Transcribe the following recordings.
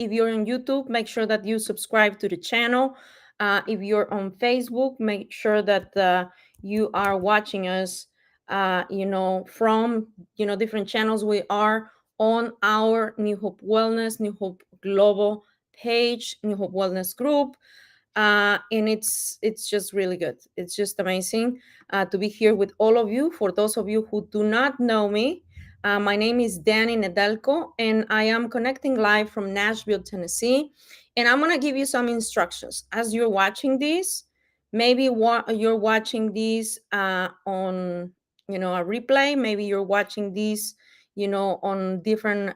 If you're on YouTube, make sure that you subscribe to the channel. If you're on Facebook, make sure that you are watching us, from, different channels. We are on our New Hope Wellness, New Hope Global page, New Hope Wellness group. And it's just really good. It's just amazing to be here with all of you. For those of you who do not know me, my name is Danny Nedelko, and I am connecting live from Nashville, Tennessee. And I'm going to give you some instructions as you're watching this. Maybe you're watching this on, a replay. Maybe you're watching this, on different,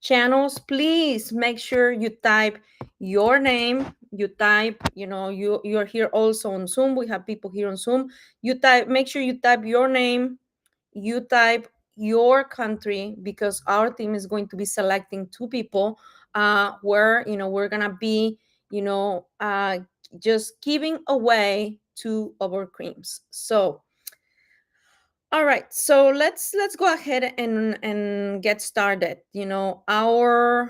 channels. Please make sure you type your name. You type, you're here also on Zoom. We have people here on Zoom. Make sure you type your name, you type your country, because our team is going to be selecting two people where, we're gonna be, just giving away two of our creams. So all right, so let's go ahead and get started. All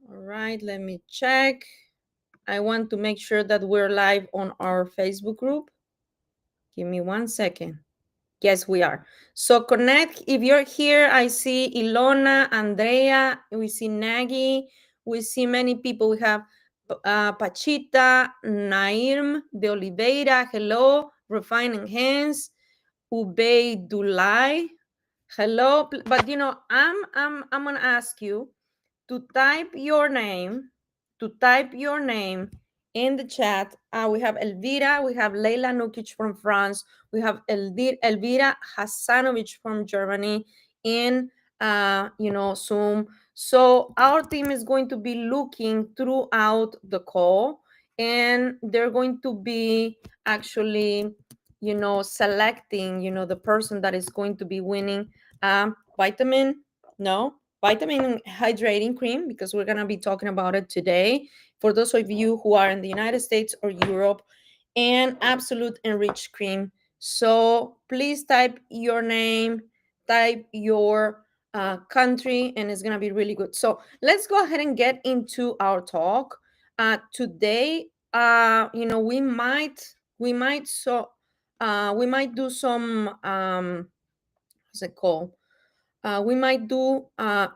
right, let me check. I want to make sure that we're live on our Facebook group. Give me 1 second. Yes, we are. So connect. If you're here, I see Ilona, Andrea, we see Nagy, we see many people. We have Pachita, Naim de Oliveira, hello, Refining Hands, Ubey Dulai, hello. But I'm gonna ask you to type your name, in the chat. We have Elvira, we have Leila Nukic from France, we have Elvira Hassanovic from Germany in Zoom. So our team is going to be looking throughout the call, and they're going to be actually selecting the person that is going to be winning vitamin no vitamin hydrating cream, because we're going to be talking about it today for those of you who are in the United States or Europe, and absolute enriched cream. So please type your name, type your country, and it's going to be really good. So let's go ahead and get into our talk today. We might do some what's it called, we might do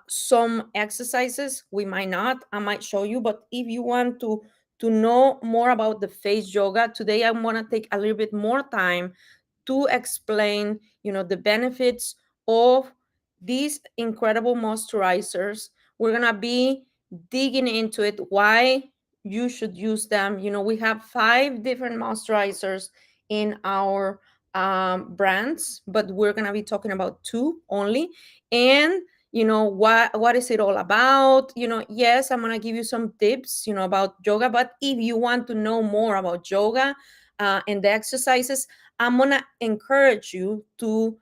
some exercises. We might not. I might show you. But if you want to know more about the face yoga, today I want to take a little bit more time to explain, the benefits of these incredible moisturizers. We're gonna be digging into it, why you should use them. We have 5 different moisturizers in our brands, but we're gonna be talking about 2 only. And what is it all about? Yes, I'm gonna give you some tips, about yoga. But if you want to know more about yoga and the exercises, I'm gonna encourage you to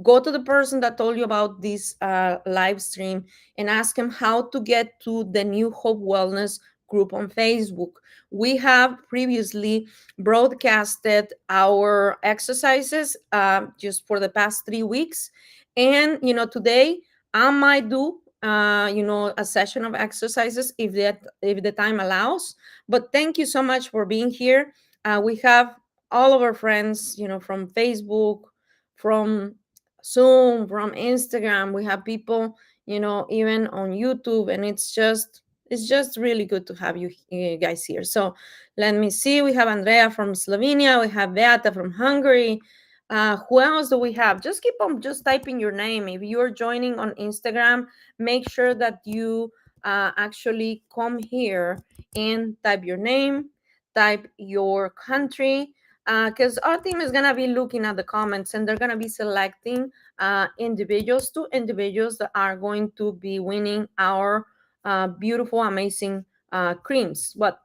go to the person that told you about this live stream and ask him how to get to the New Hope Wellness group on Facebook. We have previously broadcasted our exercises just for the past 3 weeks. And, today I might do, a session of exercises if the time allows. But thank you so much for being here. We have all of our friends, from Facebook, from Zoom, from Instagram. We have people, even on YouTube, and it's just really good to have you guys here. So let me see. We have Andrea from Slovenia. We have Beata from Hungary. Who else do we have? Just keep on just typing your name. If you're joining on Instagram, make sure that you actually come here and type your name, type your country, because our team is going to be looking at the comments, and they're going to be selecting two individuals that are going to be winning our beautiful, amazing creams. But,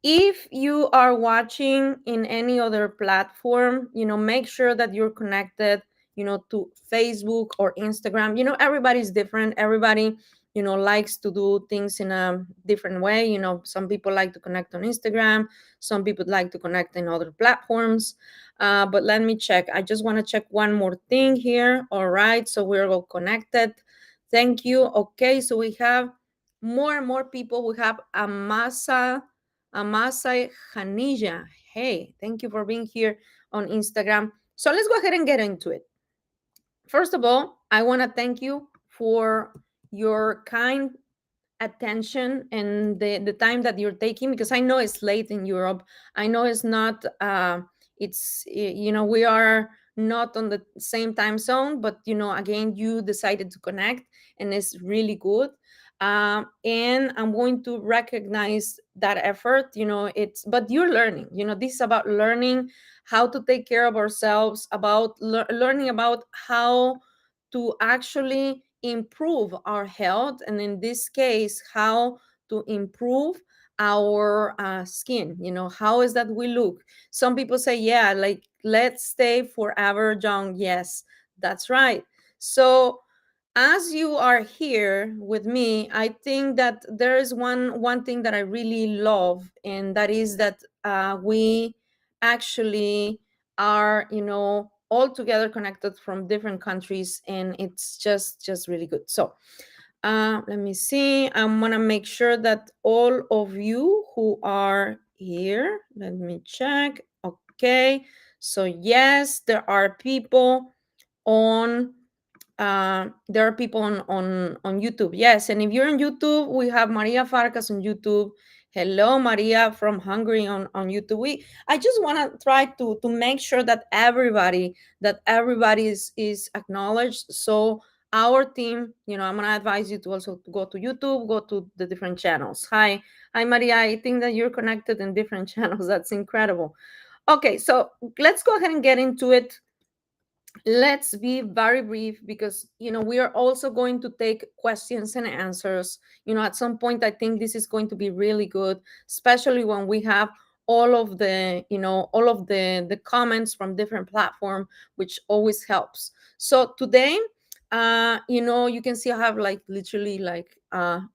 if you are watching in any other platform, make sure that you're connected, to Facebook or Instagram. Everybody's different. Everybody, likes to do things in a different way. Some people like to connect on Instagram. Some people like to connect in other platforms. But let me check. I just want to check one more thing here. All right. So we're all connected. Thank you. Okay, so we have more and more people. We have Amasa Hanija. Hey, thank you for being here on Instagram. So let's go ahead and get into it. First of all, I want to thank you for your kind attention and the time that you're taking, because I know it's late in Europe. I know it's not we are not on the same time zone, but again, you decided to connect, and it's really good. And I'm going to recognize that effort. It's but you're learning. This is about learning how to take care of ourselves, about learning about how to actually improve our health, and in this case, how to improve our skin. How is that we look? Some people say, yeah, like, let's stay forever young. Yes, that's right. So as you are here with me, I think that there is one thing that I really love, and that is that we actually are, all together connected from different countries, and it's just really good. So let me see. I'm gonna make sure that all of you who are here, let me check. Okay, so yes, on there are people on YouTube. Yes, and if you're on YouTube, we have Maria Farkas on YouTube. Hello, Maria from Hungary on YouTube. I just want to try to make sure that everybody is acknowledged. So our team, I'm gonna advise you to also to go to YouTube, go to the different channels. Hi, Maria. I think that you're connected in different channels. That's incredible. Okay, so let's go ahead and get into it. Let's be very brief, because we are also going to take questions and answers. At some point, I think this is going to be really good, especially when we have all of the comments from different platform, which always helps. So today, you can see I have like literally like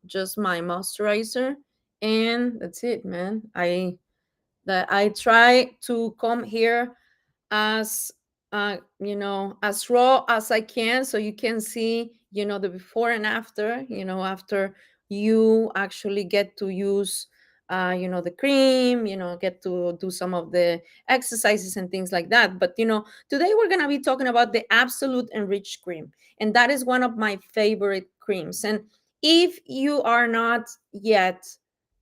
just my moisturizer, and that's it, man. I try to come here as as raw as I can, so you can see the before and after. After you actually get to use the cream, get to do some of the exercises and things like that. But today we're going to be talking about the Absolute Enriched Cream, and that is one of my favorite creams. And if you are not yet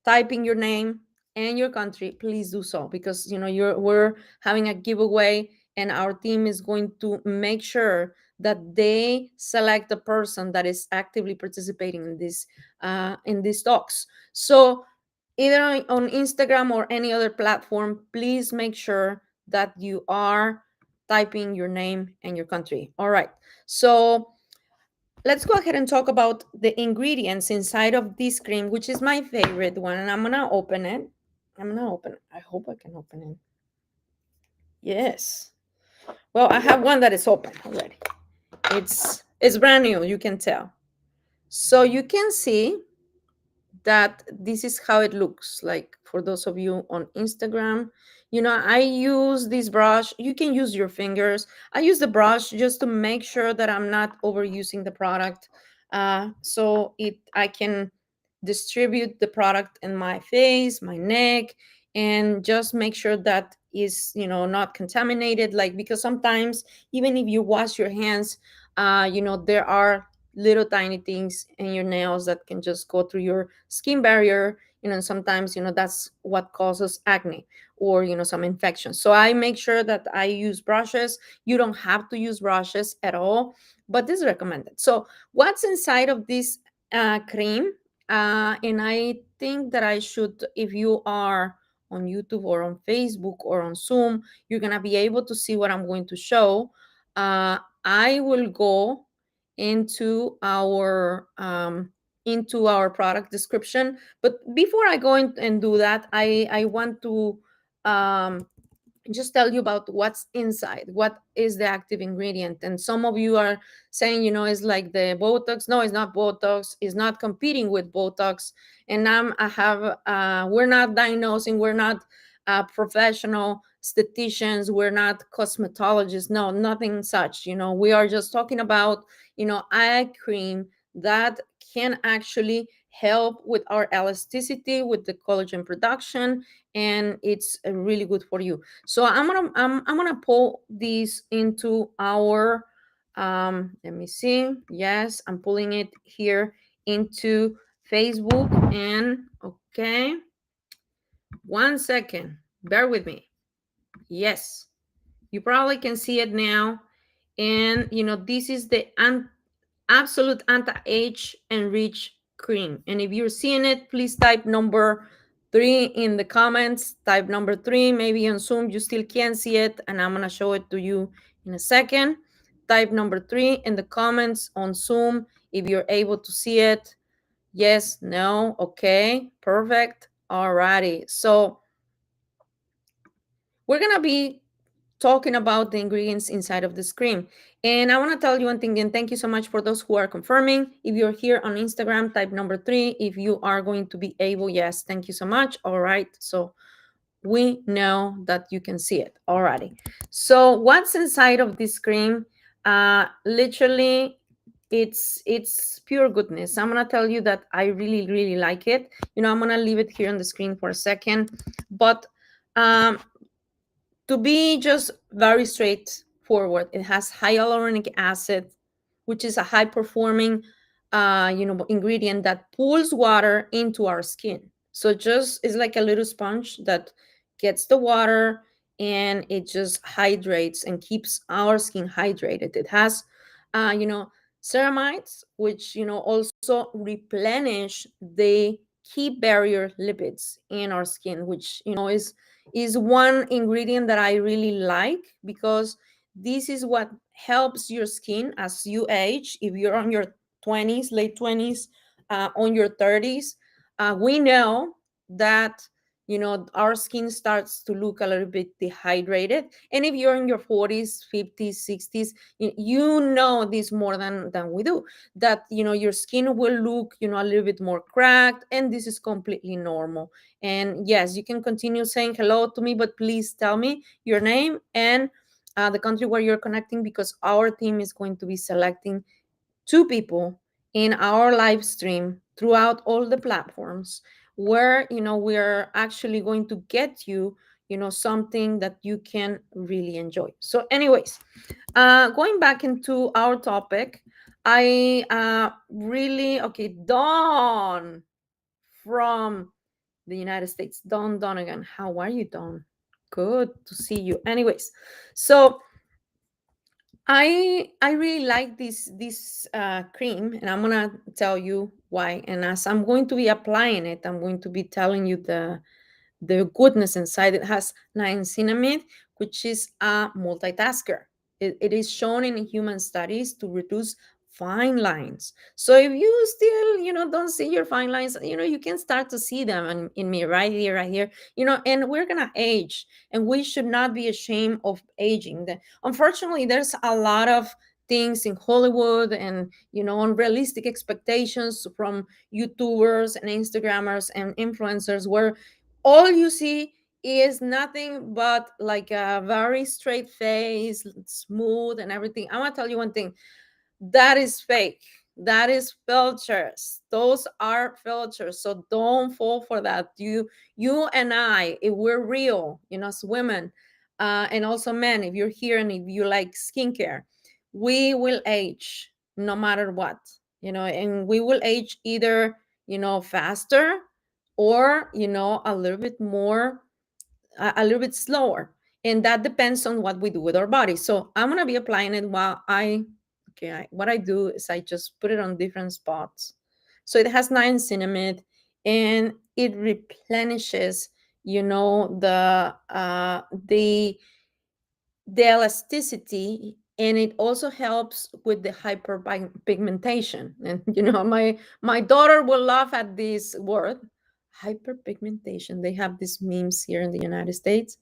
typing your name and your country, please do so, because we're having a giveaway, and our team is going to make sure that they select the person that is actively participating in these talks. So either on Instagram or any other platform, please make sure that you are typing your name and your country. All right, so let's go ahead and talk about the ingredients inside of this cream, which is my favorite one. And I'm gonna open it. I hope I can open it. Yes. Well, I have one that is open already. It's brand new, you can tell. So you can see that this is how it looks like for those of you on Instagram. I use this brush. You can use your fingers. I use the brush just to make sure that I'm not overusing the product. So I can distribute the product in my face, my neck, and just make sure that is not contaminated. Like, because sometimes even if you wash your hands, there are little tiny things in your nails that can just go through your skin barrier. And sometimes that's what causes acne or some infections. So I make sure that I use brushes. You don't have to use brushes at all, but this is recommended. So what's inside of this cream? And I think that I should, if you are on YouTube or on Facebook or on Zoom, you're gonna be able to see what I'm going to show. I will go into our product description. But before I go in and do that, I want to um, just tell you about what's inside, what is the active ingredient. And some of you are saying, it's like the Botox. No, it's not Botox. It's not competing with Botox. And we're not diagnosing, we're not professional statisticians, we're not cosmetologists. No, nothing such. We are just talking about eye cream that can actually help with our elasticity, with the collagen production, and it's really good for you. So I'm gonna pull this into our let me see. Yes, I'm pulling it here into Facebook. And okay, 1 second, bear with me. Yes, you probably can see it now. And this is the absolute anti-age enriched cream. And if you're seeing it, please type number 3 in the comments. Type number 3. Maybe on Zoom you still can't see it, and I'm gonna show it to you in a second. Type number 3 in the comments on Zoom if you're able to see it. Yes, no, okay, perfect. Alrighty. So we're gonna be talking about the ingredients inside of the cream. And I want to tell you one thing, and thank you so much for those who are confirming. If you're here on Instagram, type number 3. If you are going to be able, yes, thank you so much. All right. So we know that you can see it already. So what's inside of this cream? Literally, it's pure goodness. I'm gonna tell you that I really, really like it. I'm gonna leave it here on the screen for a second. But to be just very straightforward, it has hyaluronic acid, which is a high performing ingredient that pulls water into our skin. So just it's like a little sponge that gets the water, and it just hydrates and keeps our skin hydrated. It has ceramides, which also replenish the key barrier lipids in our skin, which is one ingredient that I really like, because this is what helps your skin as you age. If you're on your 20s, late 20s, on your 30s, we know that our skin starts to look a little bit dehydrated. And if you're in your 40s, 50s, 60s, you know this more than we do, that your skin will look a little bit more cracked, and this is completely normal. And yes, you can continue saying hello to me, but please tell me your name and the country where you're connecting, because our team is going to be selecting 2 people in our live stream throughout all the platforms, where we're actually going to get you something that you can really enjoy. So anyways, going back into our topic, I really okay, Dawn from the United States. Dawn Donegan. How are you, Dawn? Good to see you. Anyways, so I really like this cream, and I'm gonna tell you why. And as I'm going to be applying it, I'm going to be telling you the goodness inside. It has niacinamide, which is a multitasker. It is shown in human studies to reduce fine lines. So if you still, don't see your fine lines, you can start to see them in me right here, right here. And we're gonna age, and we should not be ashamed of aging. Unfortunately, there's a lot of things in Hollywood and unrealistic expectations from YouTubers and Instagrammers and influencers, where all you see is nothing but like a very straight face, smooth and everything. I want to tell you one thing: that is fake. That is filters. Those are filters. So don't fall for that. You and I, if we're real, as women, and also men, if you're here and if you like skincare, we will age no matter what. And we will age either faster, or a little bit more, a little bit slower. And that depends on what we do with our body. So I'm going to be applying it while what I do is I just put it on different spots. So it has niacinamide, and it replenishes the elasticity, and it also helps with the hyperpigmentation. And my daughter will laugh at this word, hyperpigmentation. They have these memes here in the United States,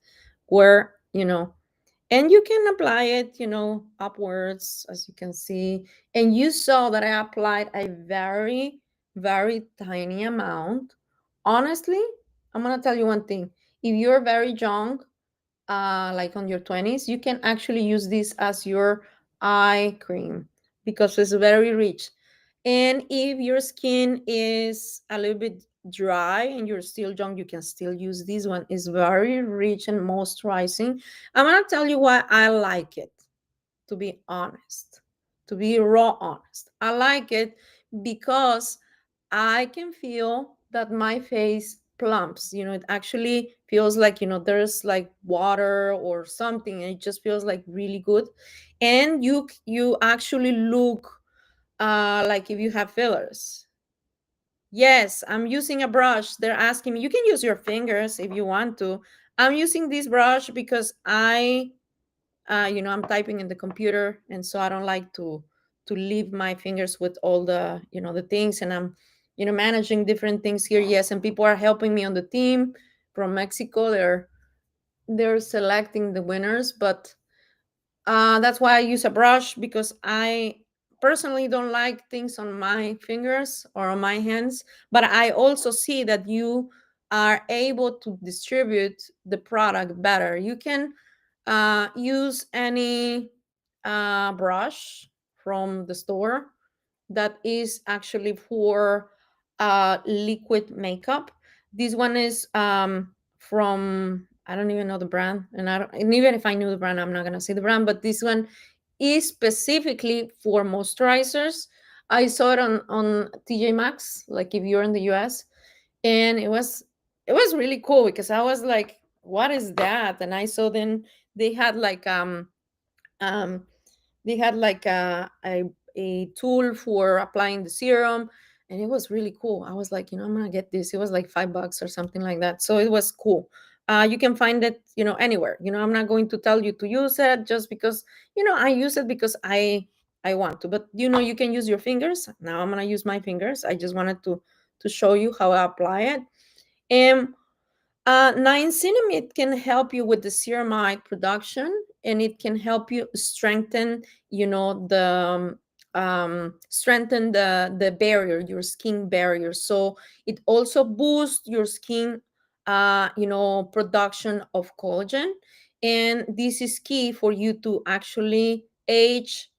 where and you can apply it upwards, as you can see. And you saw that I applied a very, very tiny amount. Honestly, I'm going to tell you one thing: if you're very young, like on your 20s, you can actually use this as your eye cream, because it's very rich. And if your skin is a little bit dry and you're still young, you can still use this one. It's very rich and moisturizing. I'm gonna tell you why I like it, to be honest, to be raw honest. I like it because I can feel that my face plumps. It actually feels like, there's like water or something, and it just feels like really good. And you actually look like if you have fillers. Yes, I'm using a brush. They're asking me, you can use your fingers if you want to. I'm using this brush because I'm typing in the computer, and so I don't like to leave my fingers with all the things, and I'm managing different things here. Yes, and people are helping me on the team from Mexico. They're selecting the winners, but that's why I use a brush, because I personally don't like things on my fingers or on my hands. But I also see that you are able to distribute the product better. You can use any brush from the store that is actually for liquid makeup. This one is from, I don't even know the brand, and even if I knew the brand, I'm not gonna say the brand. But this one is specifically for moisturizers. I saw it on TJ Maxx, like if you're in the US, and it was really cool because I was like, "What is that?" And I saw then they had like um they had like a tool for applying the serum, and it was really cool. I was like, I'm gonna get this. It was like $5 or something like that, so it was cool. You can find it anywhere. I'm not going to tell you to use it just because I use it because I want to. But you can use your fingers. Now I'm gonna use my fingers. I just wanted to show you how I apply it. And niacinamide can help you with the ceramide production, and it can help you strengthen, strengthen the barrier, your skin barrier. So it also boosts your skin, production of collagen, and this is key for you to actually age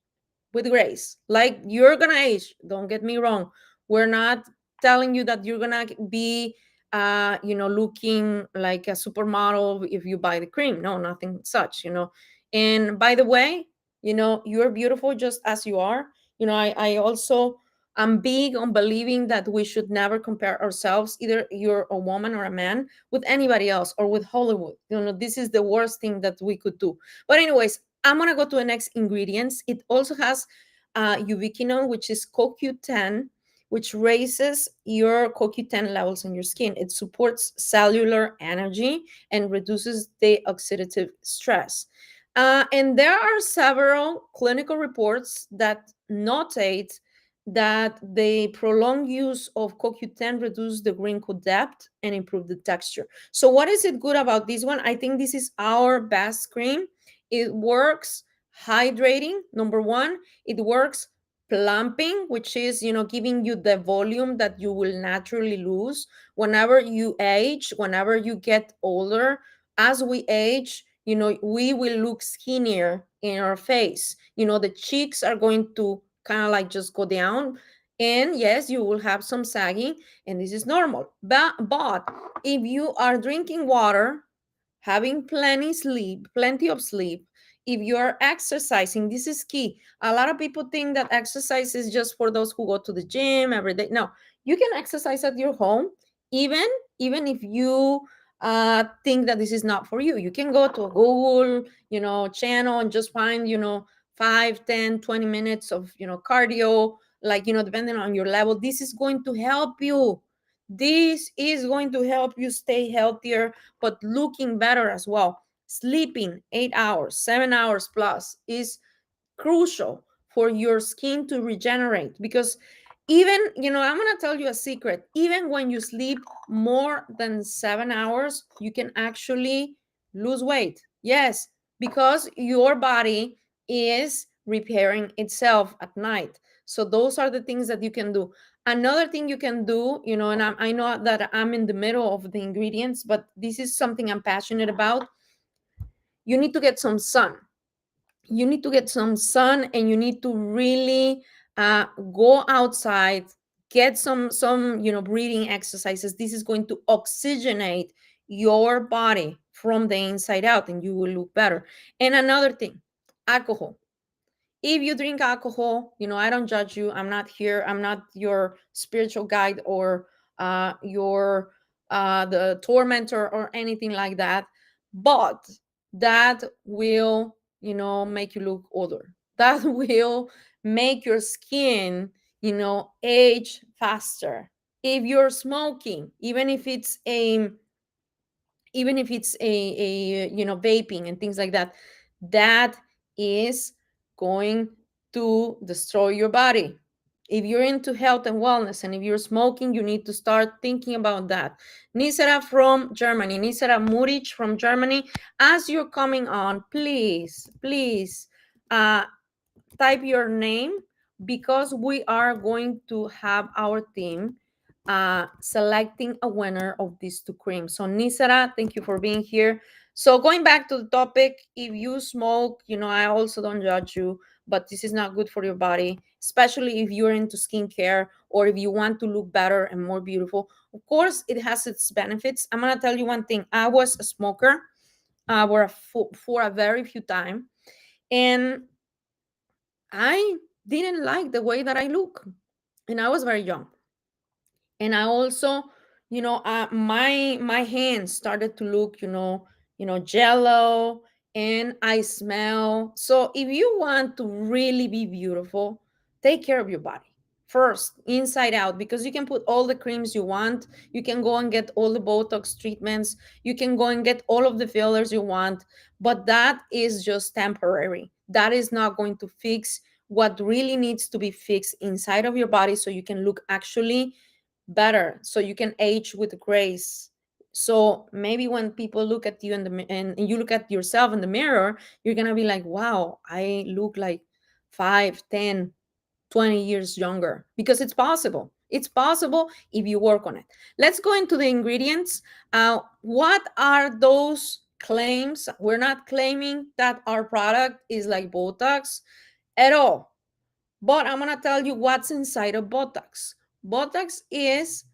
with grace. Like, you're gonna age, don't get me wrong. We're not telling you that you're gonna be looking like a supermodel if you buy the cream. No, nothing such. And by the way, you're beautiful just as you are. I also, I'm big on believing that we should never compare ourselves, either you're a woman or a man, with anybody else or with Hollywood. This is the worst thing that we could do. But anyways, I'm gonna go to the next ingredients. It also has ubiquinone, which is CoQ10, which raises your CoQ10 levels in your skin. It supports cellular energy and reduces the oxidative stress. And there are several clinical reports that notate that the prolonged use of CoQ10 reduce the wrinkle depth and improve the texture. So what is it good about this one? I think this is our best cream. It works hydrating, number one. It works plumping, which is, giving you the volume that you will naturally lose whenever you age, whenever you get older. As we age, we will look skinnier in our face. The cheeks are going to kind of like just go down. And yes, you will have some sagging, and this is normal. But if you are drinking water, having plenty of sleep, if you are exercising, this is key. A lot of people think that exercise is just for those who go to the gym every day. No, you can exercise at your home, even even if you think that this is not for you. You can go to a Google channel and just find 5, 10, 20 minutes of cardio, like depending on your level. This is going to help you. This is going to help you stay healthier, but looking better as well. Sleeping 8 hours, 7 hours plus is crucial for your skin to regenerate, because even, I'm going to tell you a secret. Even when you sleep more than 7 hours, you can actually lose weight. Yes, because your body is repairing itself at night. So those are the things that you can do. Another thing you can do, and I know that I'm in the middle of the ingredients, but this is something I'm passionate about. You need to get some sun. You need to get some sun, and you need to really uh, go outside, get some breathing exercises. This is going to oxygenate your body from the inside out, and you will look better. And another thing, alcohol. If you drink alcohol, I don't judge you. I'm not here, I'm not your spiritual guide, or your the tormentor or anything like that. But that will, make you look older. That will make your skin, age faster. If you're smoking, even if it's a vaping and things like that, that is going to destroy your body. If you're into health and wellness, and if you're smoking, you need to start thinking about that. Nisera from Germany, Nisera Muric from Germany, as you're coming on, please uh, type your name, because we are going to have our team selecting a winner of these two creams. So Nisara, thank you for being here. So going back to the topic, if you smoke, I also don't judge you, but this is not good for your body, especially if you're into skincare or if you want to look better and more beautiful. Of course, it has its benefits. I'm gonna tell you one thing. I was a smoker for a very few time, and I didn't like the way that I look, and I was very young. And I also, my hands started to look, jello, and I smell. So if you want to really be beautiful, take care of your body first, inside out, because you can put all the creams you want. You can go and get all the Botox treatments. You can go and get all of the fillers you want, but that is just temporary. That is not going to fix what really needs to be fixed inside of your body, so you can look actually better, so you can age with grace. So maybe when people look at you and you look at yourself in the mirror, you're gonna be like, wow, I look like 5, 10, 20 years younger, because it's possible if you work on it. Let's go into the ingredients. What are those claims? We're not claiming that our product is like Botox at all, but I'm gonna tell you what's inside of Botox. Botox is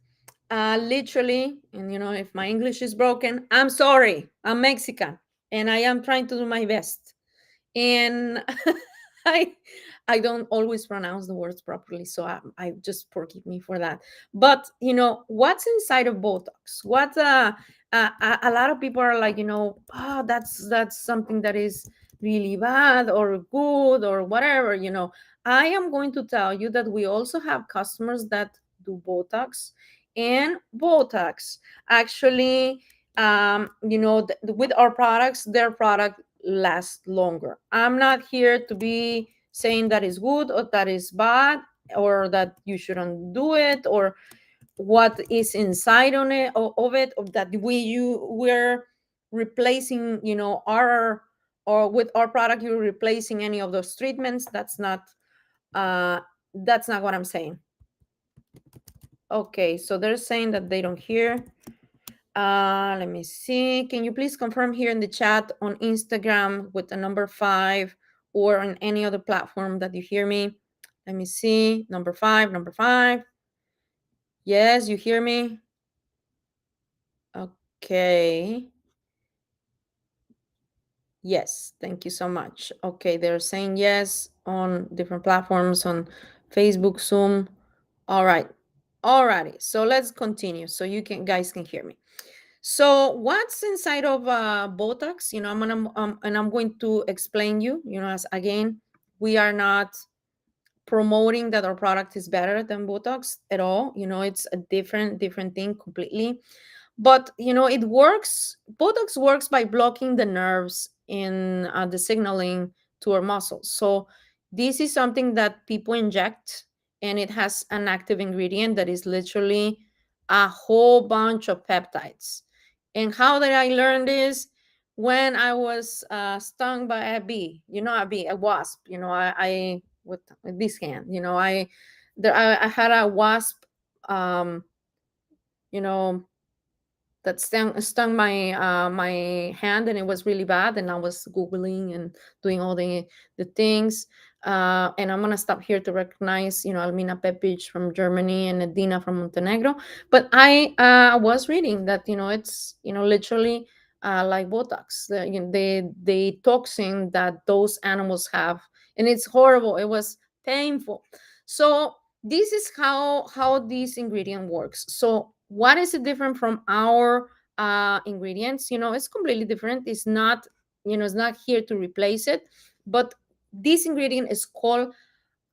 literally, and if my English is broken, I'm sorry. I'm Mexican, and I am trying to do my best. And I I don't always pronounce the words properly, so I just forgive me for that. But what's inside of Botox? A lot of people are like, oh, that's something that is really bad or good or whatever. I am going to tell you that we also have customers that do Botox, and Botox actually, with our products, their product last longer. I'm not here to be saying that is good or that is bad, or that you shouldn't do it, or what is inside on it of it, of that we're replacing, our, or with our product you're replacing any of those treatments. Uh that's not what I'm saying. Okay, so they're saying that they don't hear. Let me see. Can you please confirm here in the chat on Instagram with the number 5, or on any other platform that you hear me? Let me see. Number 5, number 5. Yes, you hear me? Okay. Yes, thank you so much. Okay, they're saying yes on different platforms, on Facebook, Zoom. All right. Alrighty. So let's continue so you guys can hear me. So what's inside of Botox? I'm going to explain you. As again, we are not promoting that our product is better than Botox at all. It's a different thing completely. But it works. Botox works by blocking the nerves in the signaling to our muscles. So this is something that people inject, and it has an active ingredient that is literally a whole bunch of peptides. And how did I learn this? When I was stung by a bee, a wasp. I with this hand, I had a wasp, um, you know that stung my hand, and it was really bad, and I was googling and doing all the things. And I'm gonna stop here to recognize, Almina Pepic from Germany and Edina from Montenegro. But I was reading that, it's, literally like Botox, the toxin that those animals have, and it's horrible. It was painful. So this is how this ingredient works. So what is it different from our ingredients? It's completely different. It's not here to replace it, but this ingredient is called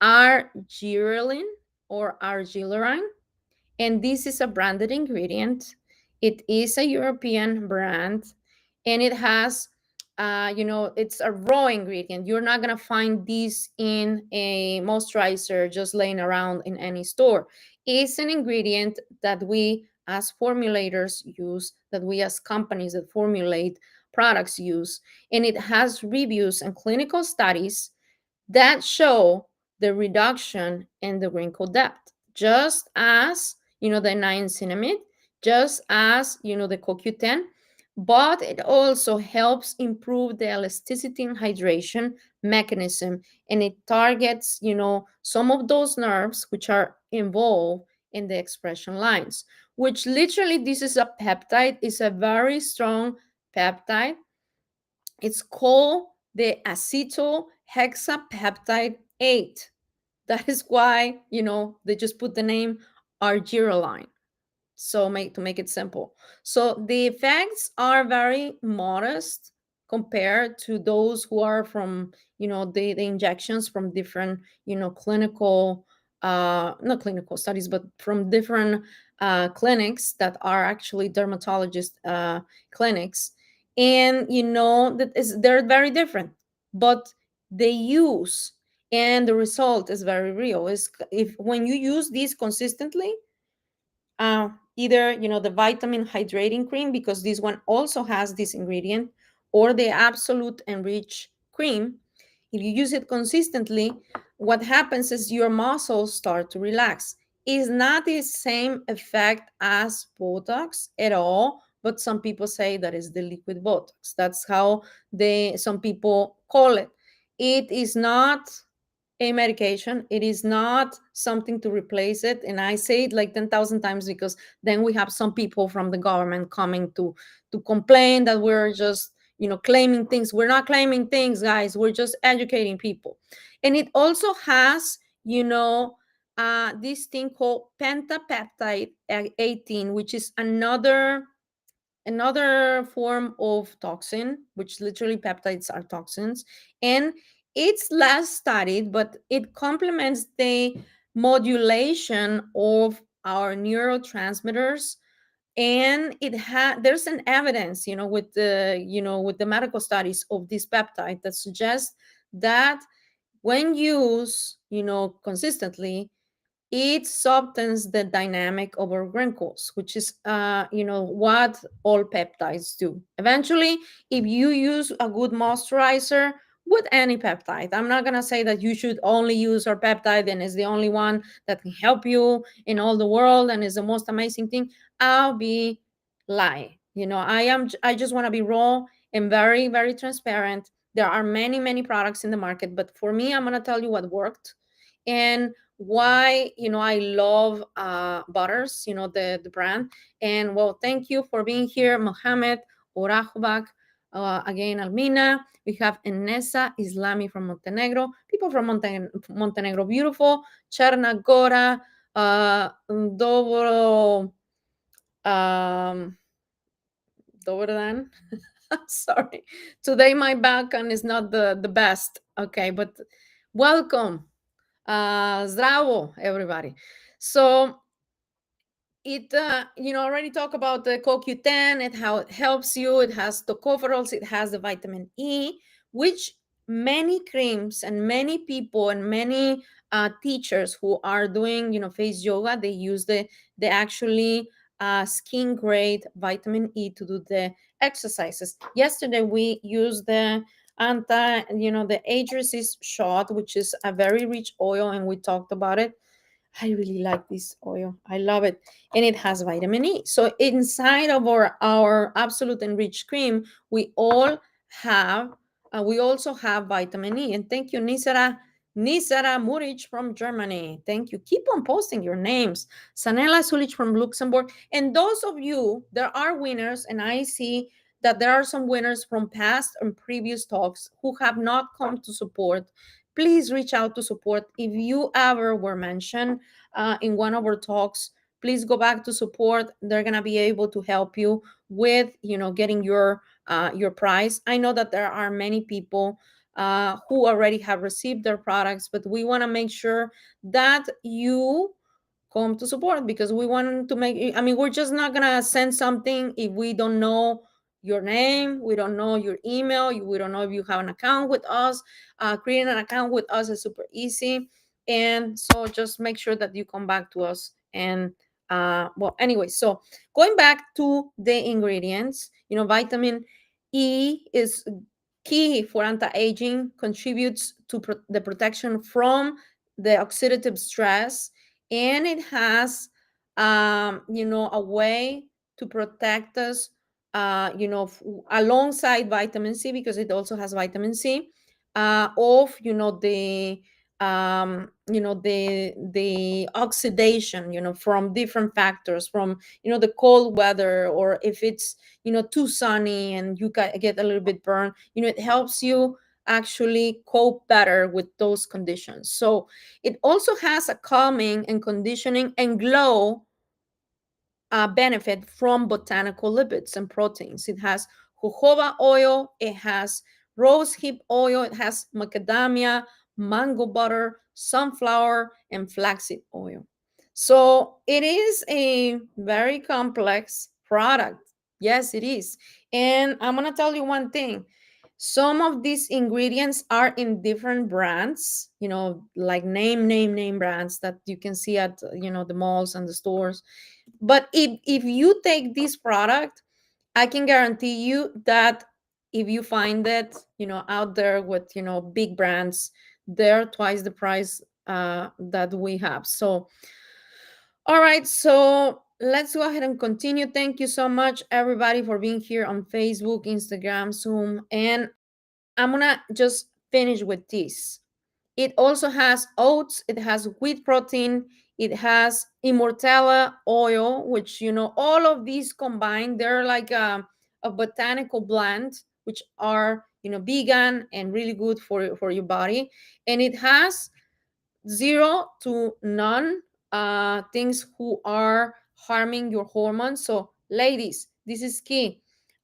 argireline or argireline, and this is a branded ingredient. It is a European brand, and it has, it's a raw ingredient. You're not gonna find this in a moisturizer just laying around in any store. It's an ingredient that we as formulators use, that we as companies that formulate products use, and it has reviews and clinical studies that show the reduction in the wrinkle depth, just as the niacinamide, just as the CoQ10, but it also helps improve the elasticity and hydration mechanism, and it targets some of those nerves which are involved in the expression lines, which literally this is a peptide, is a very strong peptide. It's called the acetyl hexapeptide 8. That is why, they just put the name argireline. So to make it simple. So the effects are very modest compared to those who are from, the injections from different, clinical, not clinical studies, but from different clinics that are actually dermatologist clinics. And they're very different, but the use and the result is very real. Is if when you use these consistently, either the vitamin hydrating cream, because this one also has this ingredient, or the absolute enriched cream. If you use it consistently, what happens is your muscles start to relax. It's not the same effect as Botox at all, but some people say that is the liquid Botox. That's how some people call it. It is not a medication. It is not something to replace it. And I say it like 10,000 times, because then we have some people from the government coming to complain that we're just, claiming things. We're not claiming things, guys. We're just educating people. And it also has, this thing called pentapeptide 18, which is another form of toxin, which literally peptides are toxins. And it's less studied, but it complements the modulation of our neurotransmitters. And there's an evidence, with the medical studies of this peptide that suggests that when used, consistently, it softens the dynamic of our wrinkles, which is what all peptides do. Eventually, if you use a good moisturizer with any peptide, I'm not going to say that you should only use our peptide and is the only one that can help you in all the world and is the most amazing thing. I'll be lying. I just want to be raw and very, very transparent. There are many, many products in the market, but for me, I'm going to tell you what worked and why I love Butters, the brand. And well, thank you for being here, Mohammed Orahubak, again, Almina. We have Enesa Islami from Montenegro, people from Montenegro, beautiful. Cherna Gora, Dobro, um, Dobar dan. Sorry, today my Balkan is not the best. Okay, but welcome. Zdravo, everybody. So it, already talk about the CoQ10 and how it helps you. It has tocopherols, it has the vitamin E, which many creams and many people and many teachers who are doing, face yoga, they use the actually skin grade vitamin E to do the exercises. Yesterday we used the the age resist shot, which is a very rich oil, and we talked about it. I really like this oil. I love it. And it has vitamin E. So inside of our absolute enriched cream, we also have vitamin E. And thank you, Nisara. Nisara Muric from Germany. Thank you. Keep on posting your names. Sanela Sulic from Luxembourg. And those of you, there are winners, and I see that there are some winners from past and previous talks who have not come to support. Please reach out to support. If you ever were mentioned in one of our talks, please go back to support. They're gonna be able to help you with, getting your prize. I know that there are many people who already have received their products, but we want to make sure that you come to support, because we want to make, I mean, we're just not gonna send something if we don't know your name, we don't know your email, we don't know if you have an account with us. Creating an account with us is super easy, and so just make sure that you come back to us. And well, anyway, so going back to the ingredients, vitamin E is key for anti-aging, contributes to the protection from the oxidative stress, and it has a way to protect us, alongside vitamin C, because it also has vitamin C, of the oxidation, from different factors, from the cold weather, or if it's too sunny and you get a little bit burned, it helps you actually cope better with those conditions. So it also has a calming and conditioning and glow benefit from botanical lipids and proteins. It has jojoba oil, it has rosehip oil, it has macadamia, mango butter, sunflower, and flaxseed oil. So it is a very complex product. Yes, it is. And I'm going to tell you one thing. Some of these ingredients are in different brands, like name brands that you can see at, the malls and the stores. But if you take this product, I can guarantee you that if you find it, out there with, big brands, they're twice the price that we have. So, all right. So let's go ahead and continue. Thank you so much, everybody, for being here on Facebook, Instagram, Zoom. And I'm going to just finish with this. It also has oats, it has wheat protein, it has immortella oil, which, all of these combined, they're like a botanical blend, which are, vegan and really good for your body. And it has zero to none things who are harming your hormones. So, ladies, this is key.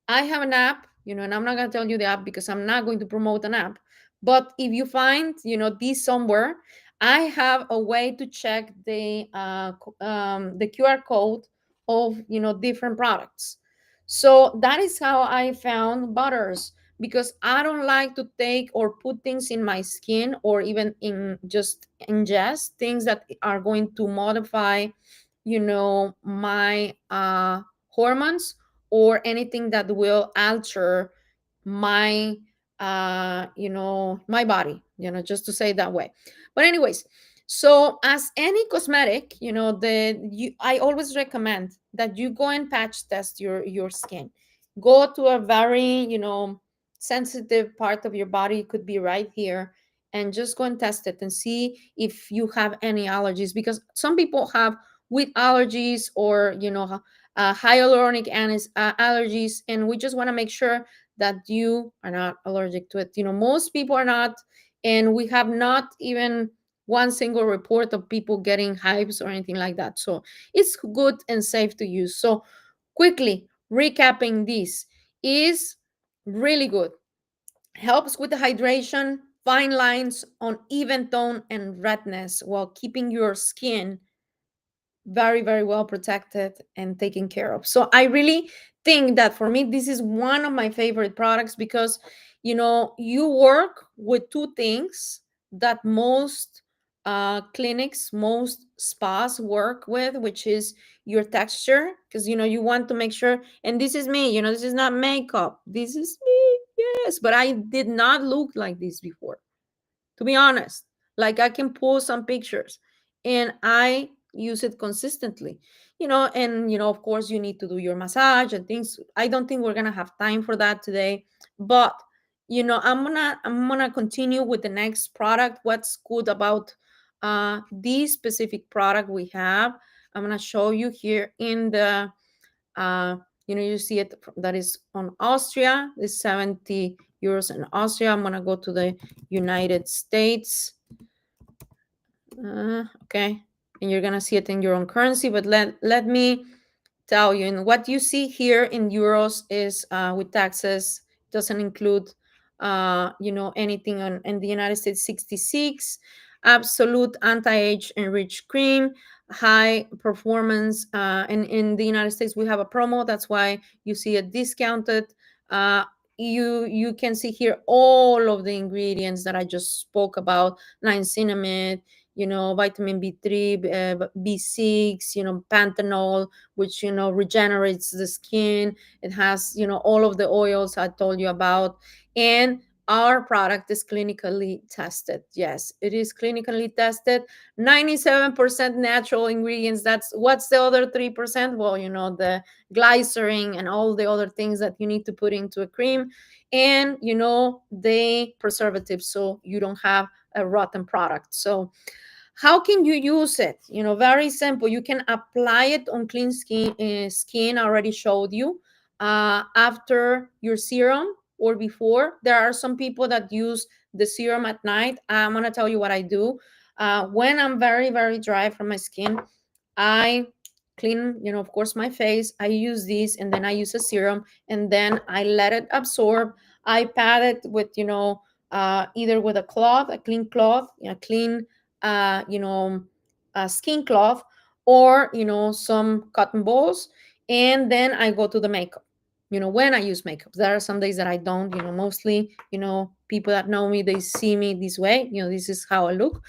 I have an app, and I'm not going to tell you the app because I'm not going to promote an app. But if you find, this somewhere, I have a way to check the QR code of, different products. So that is how I found butters, because I don't like to take or put things in my skin, or even in just ingest things that are going to modify, my hormones, or anything that will alter my my body, just to say it that way. But anyways, so as any cosmetic, I always recommend that you go and patch test your skin. Go to a very, sensitive part of your body. It could be right here, and just go and test it and see if you have any allergies, because some people have wheat allergies, or hyaluronic allergies, and we just want to make sure that you are not allergic to it. Most people are not, and we have not even one single report of people getting hives or anything like that. So it's good and safe to use. So quickly recapping, this is really good. Helps with the hydration, fine lines, on even tone and redness, while keeping your skin very, very well protected and taken care of. So I really think that for me, this is one of my favorite products, because you work with two things that most clinics, most spas work with, which is your texture, because you want to make sure. And this is me, this is not makeup, this is me. Yes, but I did not look like this before, to be honest. Like, I can pull some pictures, and I use it consistently. And of course, you need to do your massage and things. I don't think we're gonna have time for that today, but I'm gonna continue with the next product. What's good about this specific product we have? I'm gonna show you here in the uh, you see it that is on Austria. It's 70 euros in Austria. I'm gonna go to the United States. Okay, and you're gonna see it in your own currency. But let me tell you, and what you see here in euros is with taxes, doesn't include anything on in the United States. 66 absolute anti-age enriched cream, high performance, and in the United States we have a promo, that's why you see it discounted. uh, you can see here all of the ingredients that I just spoke about: niacinamide, vitamin B3, B6, panthenol, which regenerates the skin. It has all of the oils I told you about. And our product is clinically tested. Yes, it is clinically tested. 97% natural ingredients. That's what's the other 3%? Well, the glycerin and all the other things that you need to put into a cream, and the preservatives, so you don't have a rotten product. So how can you use it? Very simple. You can apply it on clean skin. I already showed you. After your serum or before. There are some people that use the serum at night. I'm gonna tell you what I do. When I'm very, very dry from my skin, I clean, of course, my face. I use this, and then I use a serum, and then I let it absorb. I pat it with, either with a cloth, a clean cloth, a clean, uh, you know, skin cloth, or some cotton balls, and then I go to the makeup. When I use makeup, there are some days that I don't. Mostly, people that know me, they see me this way. This is how I look.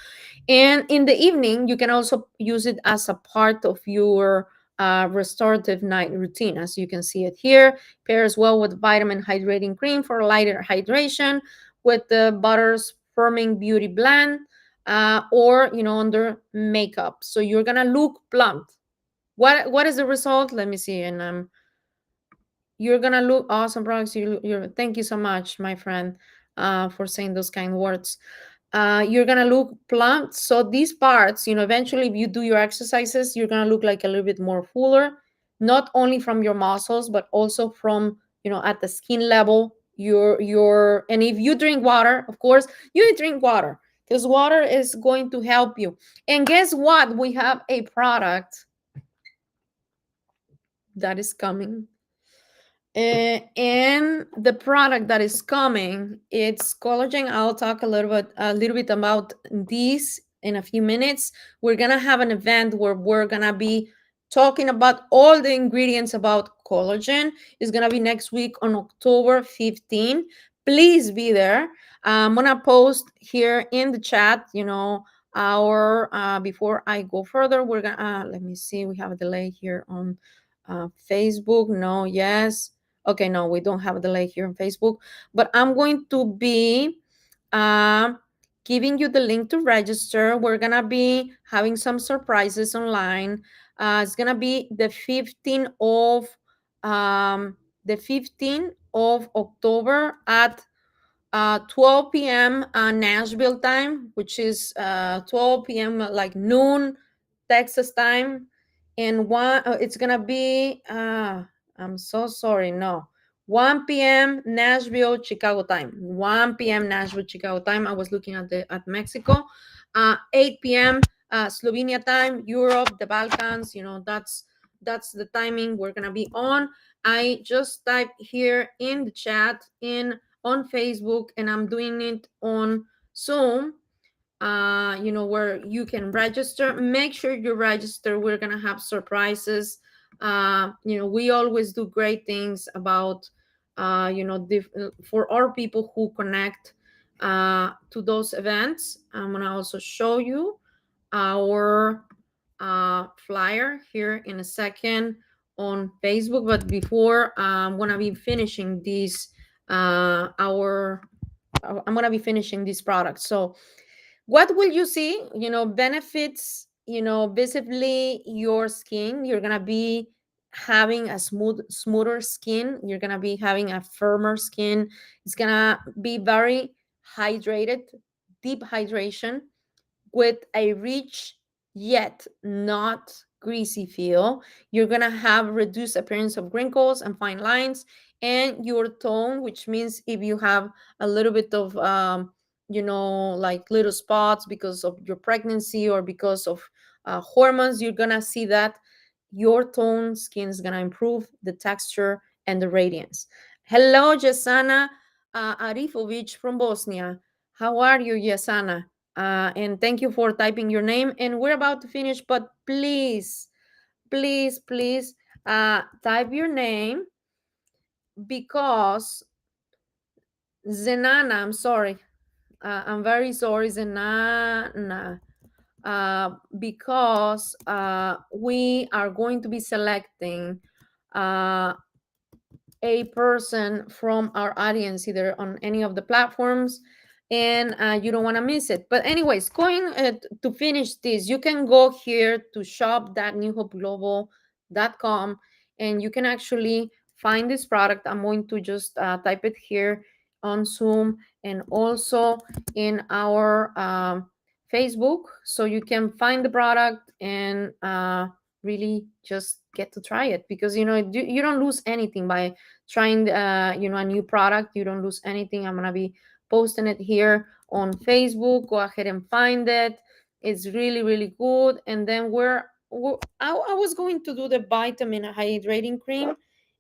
And in the evening, you can also use it as a part of your restorative night routine. As you can see it here, pairs well with vitamin hydrating cream for lighter hydration, with the Butter's Firming Beauty Blend, or under makeup. So you're gonna look plump. What is the result? Let me see. And you're gonna look awesome products. Thank you so much, my friend, for saying those kind words. You're gonna look plump. So these parts, eventually, if you do your exercises, you're gonna look like a little bit more fuller, not only from your muscles, but also from at the skin level. And if you drink water, of course, you drink water, because water is going to help you. And guess what? We have a product that is coming. And the product that is coming, it's collagen. I'll talk a little bit about this in a few minutes. We're gonna have an event where we're gonna be talking about all the ingredients about collagen. It's gonna be next week on October 15. Please be there. I'm gonna post here in the chat, our before I go further, we're gonna let me see, we have a delay here on Facebook. No, yes. Okay, no, we don't have a delay here on Facebook, but I'm going to be uh, giving you the link to register. We're gonna be having some surprises online. It's gonna be the 15th of October at 12 p.m. Nashville time, which is 12 p.m. like noon Texas time. And it's gonna be I'm so sorry, no, 1 p.m. Nashville Chicago time. 1 p.m. Nashville Chicago time. I was looking at Mexico. 8 p.m. Slovenia time, Europe, the Balkans. That's the timing we're gonna be on. I just typed here in the chat in on Facebook, and I'm doing it on Zoom, where you can register. Make sure you register. We're gonna have surprises. We always do great things about, for our people who connect to those events. I'm gonna also show you our flyer here in a second on Facebook. But before, I'm gonna be finishing this. I'm gonna be finishing this product. So what will you see? Benefits, visibly your skin. You're gonna be having a smoother skin. You're gonna be having a firmer skin. It's gonna be very hydrated, deep hydration, with a rich yet not greasy feel. You're gonna have reduced appearance of wrinkles and fine lines, and your tone, which means if you have a little bit of like little spots because of your pregnancy or because of hormones, you're gonna see that your tone skin is gonna improve the texture and the radiance. Hello, Jasana Arifovic from Bosnia. How are you, Jasana? And thank you for typing your name. And we're about to finish, but please, please, please type your name, because Zenana, I'm sorry. I'm very sorry, Zenana, because we are going to be selecting uh, a person from our audience either on any of the platforms, and you don't want to miss it. But anyways, going to finish this, you can go here to shop.newhopeglobal.com, and you can actually find this product. I'm going to just type it here on Zoom and also in our Facebook, so you can find the product and really just get to try it, because you don't lose anything by trying a new product. You don't lose anything. I'm gonna be posting it here on Facebook. Go ahead and find it. It's really really good. And then I was going to do the vitamin hydrating cream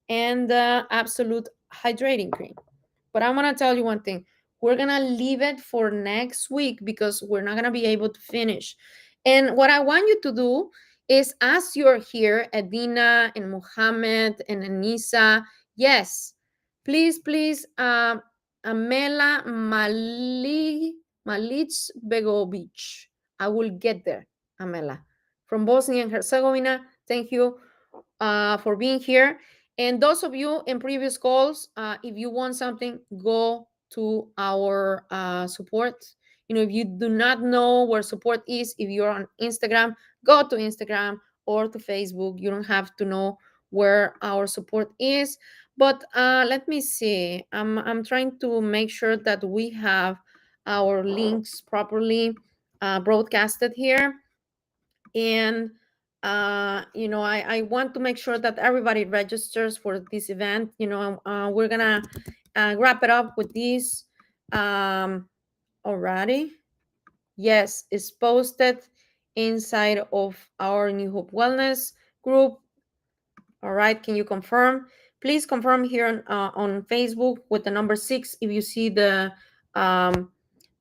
and the absolute hydrating cream, but I'm gonna tell you one thing. We're gonna leave it for next week because we're not gonna be able to finish. And what I want you to do is, as you're here, Edina and Mohammed and Anissa, yes, please, please, Amela Malic Begovic. I will get there, Amela. From Bosnia and Herzegovina, thank you for being here. And those of you in previous calls, if you want something, go to our support. If you do not know where support is, if you're on Instagram, go to Instagram or to Facebook. You don't have to know where our support is. But let me see. I'm trying to make sure that we have our links properly broadcasted here. And I want to make sure that everybody registers for this event. We're gonna wrap it up with this already. Yes, it's posted inside of our New Hope Wellness group. All right, can you confirm? Please confirm here on Facebook with the number 6 if you see the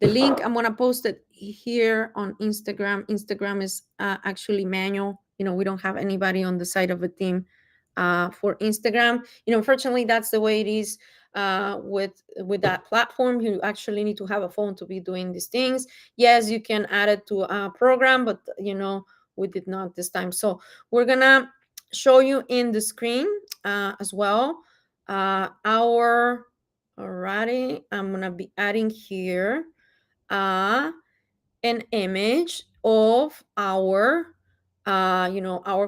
link. I'm gonna post it here on Instagram. Instagram is actually manual. We don't have anybody on the side of the team for Instagram. Unfortunately, that's the way it is with that platform. You actually need to have a phone to be doing these things. Yes, you can add it to a program, but we did not this time. So we're gonna show you in the screen as well our alrighty. I'm gonna be adding here an image of our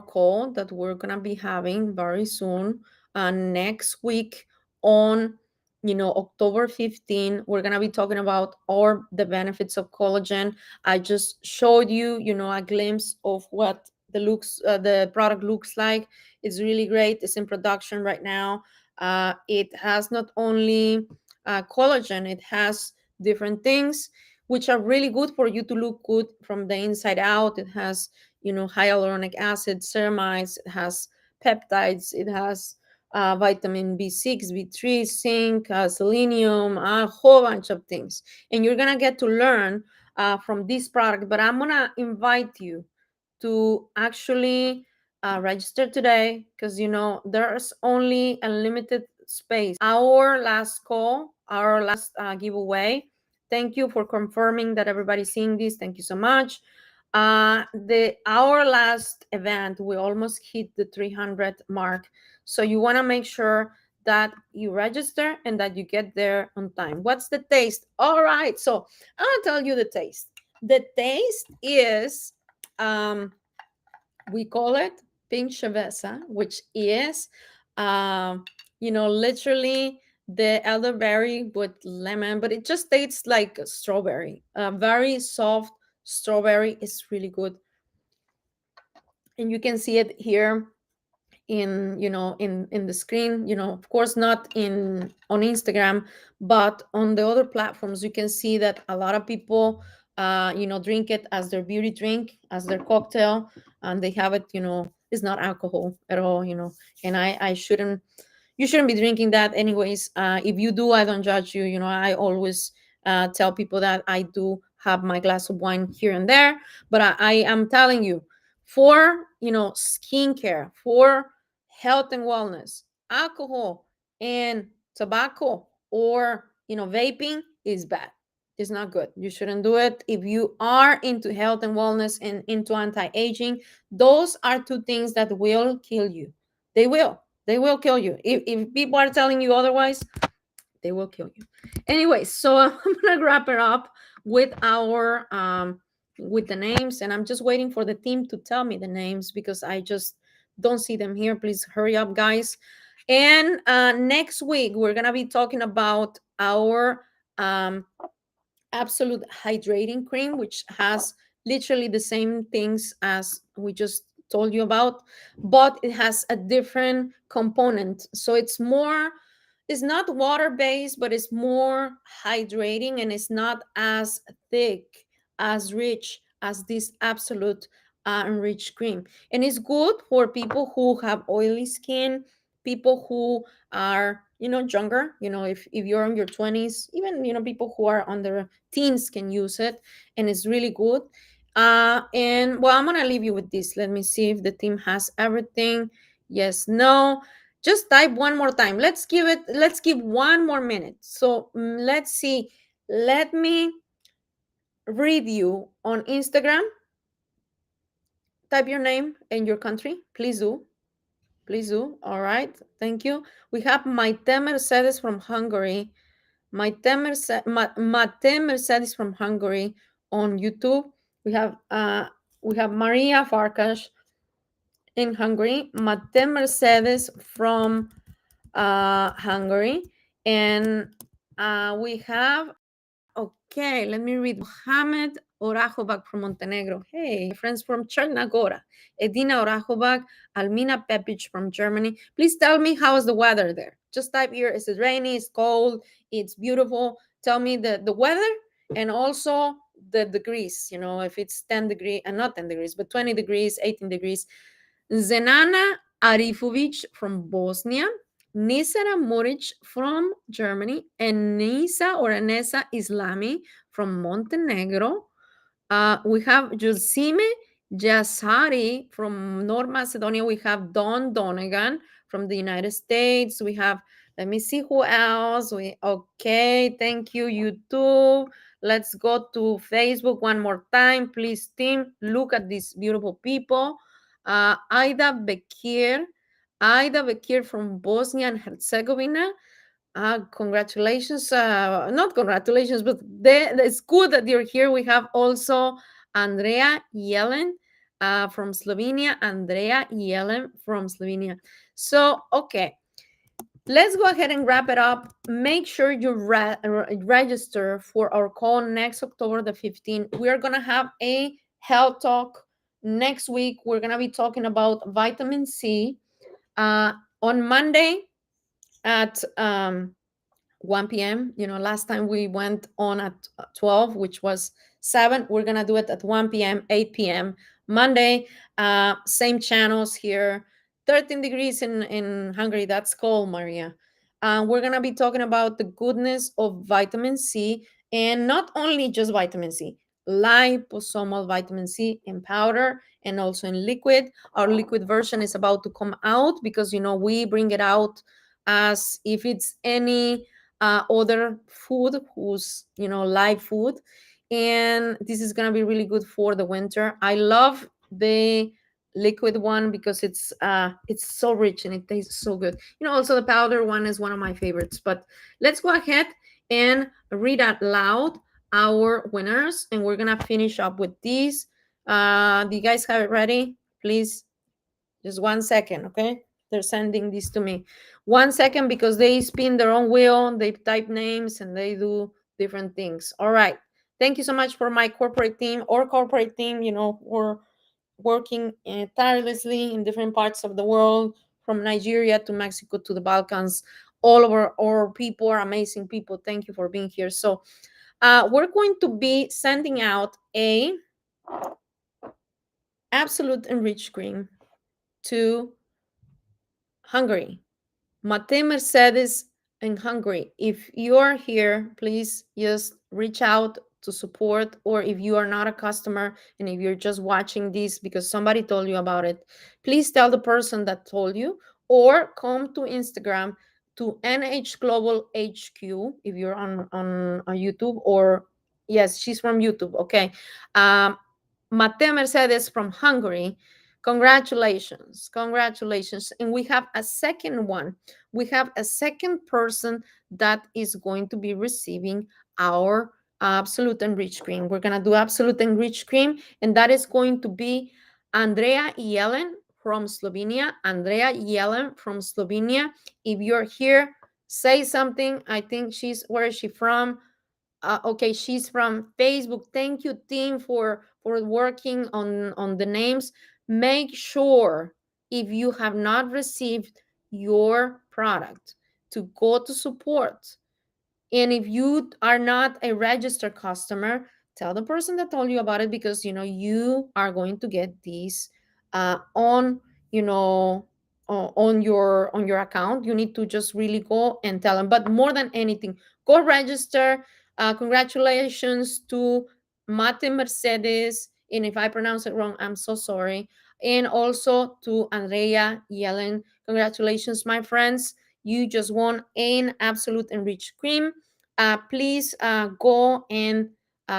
call that we're gonna be having very soon next week on October 15. We're gonna be talking about the benefits of collagen. I just showed you a glimpse of what the product looks like. It's really great. It's in production right now. It has not only collagen, it has different things which are really good for you to look good from the inside out. It has, hyaluronic acid, ceramides, it has peptides, it has vitamin B6, B3, zinc, selenium, a whole bunch of things. And you're going to get to learn from this product. But I'm going to invite you to actually register today, because there's only a limited space. Our last call, our last giveaway. Thank you for confirming that everybody's seeing this. Thank you so much. Our last event, we almost hit the 300 mark. So you want to make sure that you register and that you get there on time. What's the taste? All right. So I'll tell you the taste. The taste is we call it pink cerveza, which is, literally the elderberry with lemon, but it just tastes like a strawberry. Very soft strawberry is really good, and you can see it here in the screen. Of course not in on Instagram, but on the other platforms you can see that a lot of people drink it as their beauty drink, as their cocktail, and they have it. It's not alcohol at all. And I shouldn't you shouldn't be drinking that anyways. If you do, I don't judge you. I always tell people that I do have my glass of wine here and there, but I am telling you, for skincare, for health and wellness, alcohol and tobacco, or vaping is bad. It's not good. You shouldn't do it. If you are into health and wellness and into anti-aging, those are two things that will kill you. They will. They will kill you. If people are telling you otherwise, they will kill you. Anyway, so I'm gonna wrap it up with our with the names, and I'm just waiting for the team to tell me the names because I just don't see them here. Please hurry up, guys. And next week we're gonna be talking about our absolute hydrating cream, which has literally the same things as we just told you about, but it has a different component. So it's not water based, but it's more hydrating, and it's not as thick, as rich as this absolute enriched cream. And it's good for people who have oily skin, people who are younger. If you're in your 20s, even people who are on their teens can use it, and it's really good. And well, I'm gonna leave you with this. Let me see if the team has everything. Yes, no. Just type one more time. Let's give 1 more minute. So let's see. Let me read you on Instagram. Type your name and your country. Please do. Please do. All right. Thank you. We have Maite Mercedes from Hungary. Mate Mercedes from Hungary on YouTube. We have Maria Farkas in Hungary. Mate Mercedes from Hungary, and we have, okay, let me read. Mohamed Orajovac from Montenegro. Hey, friends from Chernagora. Edina Orajovac, Almina Pepic from Germany. Please tell me, how is the weather there? Just type here, is it rainy, it's cold, it's beautiful? Tell me the weather, and also the degrees, if it's 10 degrees, and not 10 degrees, but 20 degrees, 18 degrees. Zenana Arifovic from Bosnia, Nisara Moric from Germany, and Nisa or Anessa Islami from Montenegro. We have Josime Jasari from North Macedonia. We have Don Donegan from the United States. We have, let me see who else. Okay, thank you, YouTube. Let's go to Facebook one more time. Please, team, look at these beautiful people. Aida Bekir. Aida Bekir from Bosnia and Herzegovina. Congratulations. Not congratulations, but it's good that you're here. We have also Andrea Yellen from Slovenia. Andrea Yellen from Slovenia. So, okay. Let's go ahead and wrap it up. Make sure you register for our call next October the 15th. We are going to have a health talk next week. We're going to be talking about vitamin C. On Monday at 1 p.m. Last time we went on at 12, which was 7. We're going to do it at 1 p.m., 8 p.m. Monday. Same channels here. 13 degrees in Hungary. That's cold, Maria. We're going to be talking about the goodness of vitamin C, and not only just vitamin C, liposomal vitamin C in powder and also in liquid. Our liquid version is about to come out because, we bring it out as if it's any other food who's live food, and this is gonna be really good for the winter. I love the liquid one because it's so rich and it tastes so good. Also the powder one is one of my favorites. But let's go ahead and read out loud our winners, and we're gonna finish up with these. Do you guys have it ready? Please Just 1 second, okay? They're sending this to me. 1 second because they spin their own wheel, they type names, and they do different things. All right. Thank you so much for my corporate team or corporate team. We're working tirelessly in different parts of the world, from Nigeria to Mexico to the Balkans. All of our people are amazing people. Thank you for being here. So, we're going to be sending out a absolute enriched cream to Hungary. Mate Mercedes in Hungary. If you are here, please just reach out to support, or if you are not a customer and if you're just watching this because somebody told you about it, please tell the person that told you, or come to Instagram to NH Global HQ if you're on YouTube, or yes, she's from YouTube. Okay. Mate Mercedes from Hungary. Congratulations. Congratulations. And we have a second one. We have a second person that is going to be receiving our Absolute Enriched Cream. We're going to do Absolute Enriched Cream, and that is going to be Andrea Yellen from Slovenia. Andrea Yellen from Slovenia. If you're here, say something. I think where is she from? Okay, she's from Facebook. Thank you, team, for working on the names. Make sure, if you have not received your product, to go to support. And if you are not a registered customer, tell the person that told you about it, because you are going to get these on you know on your account. You need to just really go and tell them. But more than anything, go register. Congratulations to Mate Mercedes, and if I pronounce it wrong, I'm so sorry. And also to Andrea Yellen. Congratulations, my friends. You just won an Absolute Enriched Cream. Please go and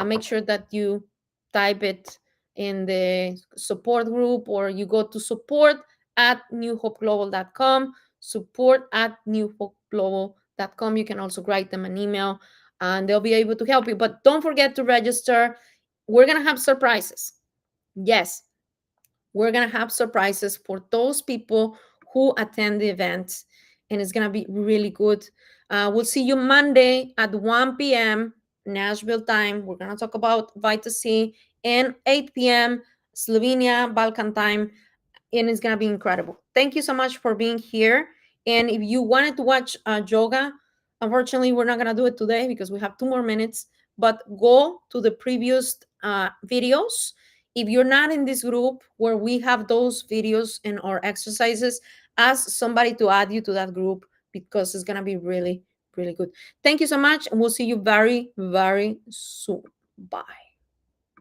make sure that you type it in the support group, or you go to support at newhopeglobal.com. Support at newhopeglobal.com. You can also write them an email and they'll be able to help you. But don't forget to register. We're going to have surprises. Yes, we're going to have surprises for those people who attend the event, and it's going to be really good. We'll see you Monday at 1 p.m. Nashville time. We're going to talk about Vita C, and 8 p.m. Slovenia Balkan time, and it's gonna be incredible. Thank you so much for being here. And if you wanted to watch yoga, unfortunately, we're not gonna do it today because we have 2 more minutes. But go to the previous videos. If you're not in this group where we have those videos and our exercises, ask somebody to add you to that group, because it's gonna be really, really good. Thank you so much, and we'll see you very, very soon. Bye.